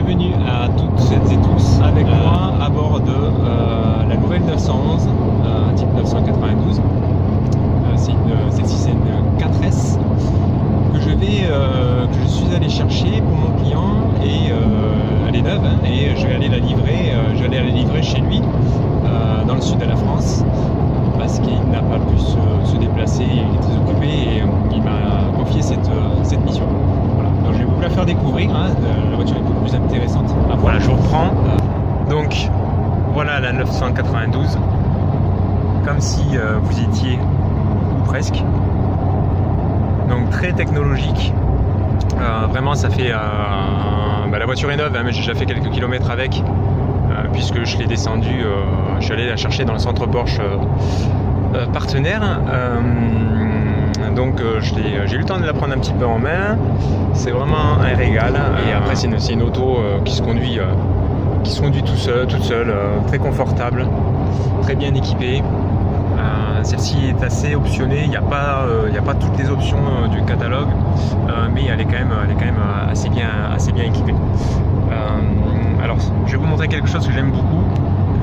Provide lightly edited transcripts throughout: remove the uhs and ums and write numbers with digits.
bienvenue à toutes et tous avec moi à bord de la nouvelle 911 type 992. Celle-ci c'est une 4S que je suis allé chercher pour mon client et elle est neuve et je vais aller la livrer chez lui dans le sud de la France parce qu'il n'a pas pu se déplacer, il est très occupé et il m'a confié cette mission. Voilà. Donc je vais vous la faire découvrir, hein. La voiture est beaucoup plus intéressante. Voilà, je reprends. Donc voilà la 992, comme si vous y étiez ou presque. Donc très technologique. Vraiment ça fait la voiture est neuve, hein, mais j'ai déjà fait quelques kilomètres avec puisque je l'ai descendu, je suis allé la chercher dans le centre Porsche partenaire. Donc j'ai eu le temps de la prendre un petit peu en main. C'est vraiment un régal. Et après c'est une auto qui se conduit toute seule, très confortable, très bien équipée. Celle-ci est assez optionnée, il n'y a pas toutes les options du catalogue, mais elle est quand même assez bien équipée. Alors, je vais vous montrer quelque chose que j'aime beaucoup,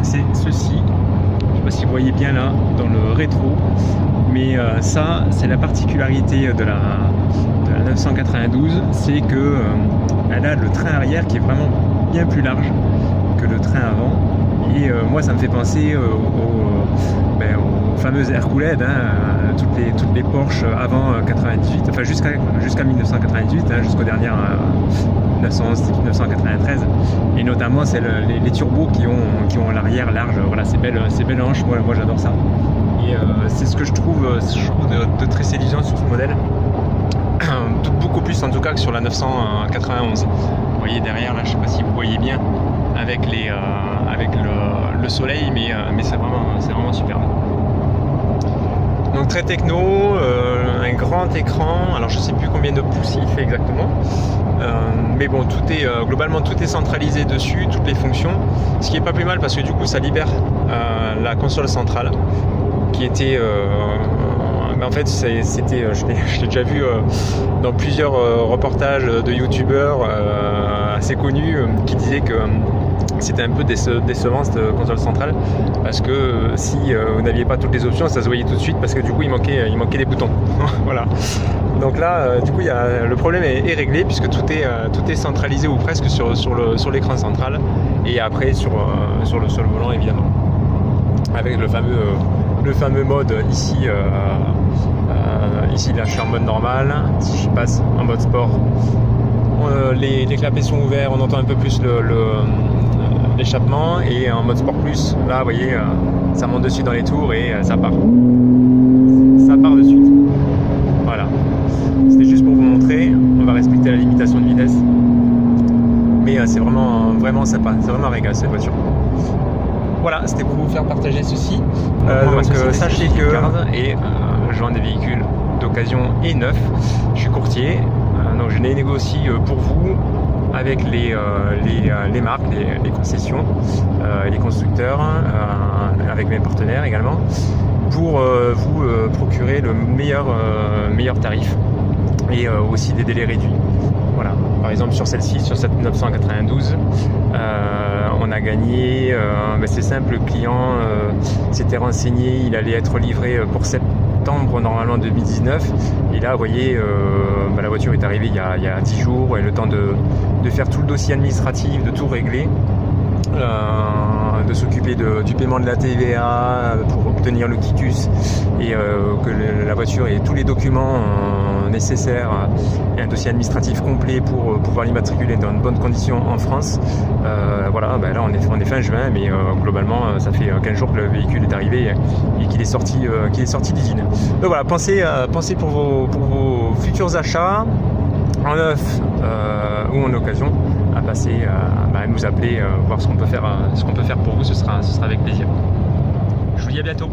c'est ceci. Je ne sais pas si vous voyez bien là, dans le rétro, mais ça, c'est la particularité de la 992, c'est que elle a le train arrière qui est vraiment bien plus large que le train avant. Et moi, ça me fait penser aux fameuses Herculades, hein, toutes les Porsche avant 98, enfin jusqu'à 1998, hein, jusqu'aux dernières 911 type 993, et notamment c'est les turbos qui ont l'arrière large. Voilà, c'est belle hanche, moi j'adore ça. Et c'est ce que je trouve de très séduisant sur ce modèle. Beaucoup plus en tout cas que sur la 991. Vous voyez derrière là, je sais pas si vous voyez bien avec le soleil, mais c'est vraiment superbe. Donc très techno, un grand écran. Alors je sais plus combien de pouces il fait exactement, mais bon, globalement tout est centralisé dessus, toutes les fonctions, ce qui est pas plus mal parce que du coup ça libère la console centrale qui était en fait c'était je l'ai déjà vu dans plusieurs reportages de youtubeurs assez connus qui disaient que c'était un peu décevant cette console centrale parce que si vous n'aviez pas toutes les options, ça se voyait tout de suite parce que du coup il manquait des boutons. Voilà. Donc là du coup le problème est réglé puisque tout est centralisé ou presque sur l'écran central et après sur le volant évidemment avec le fameux mode ici. Ici là je suis en mode normal. Si je passe en mode sport, les clapets sont ouverts, on entend un peu plus l'échappement, et en mode sport plus, là vous voyez ça monte dessus dans les tours et ça part de suite. Voilà, c'était juste pour vous montrer. On va respecter la limitation de vitesse, mais c'est vraiment sympa, c'est vraiment un régal cette voiture. Voilà, c'était pour vous faire partager ceci. Donc sachez que je vends des véhicules d'occasion et neufs. Je suis courtier, donc je les négocie pour vous avec les marques, les concessions, les constructeurs, avec mes partenaires également, pour vous procurer le meilleur tarif et aussi des délais réduits. Voilà. Par exemple sur celle-ci, sur cette 992, on a gagné, c'est simple, le client s'était renseigné, il allait être livré pour septembre normalement 2019, et là vous voyez la voiture est arrivée il y a 10 jours, et le temps de faire tout le dossier administratif, de tout régler, de s'occuper du paiement de la TVA pour obtenir le quitus, et que la voiture ait tous les documents nécessaires et un dossier administratif complet pour pouvoir l'immatriculer dans de bonnes conditions en France. Voilà, là on est fin juin, mais globalement ça fait 15 jours que le véhicule est arrivé et qu'il est sorti d'usine. Donc voilà, pensez pour vos futurs achats en neuf ou en occasion à passer à nous appeler, voir ce qu'on peut faire pour vous. Ce sera avec plaisir. Je vous dis à bientôt.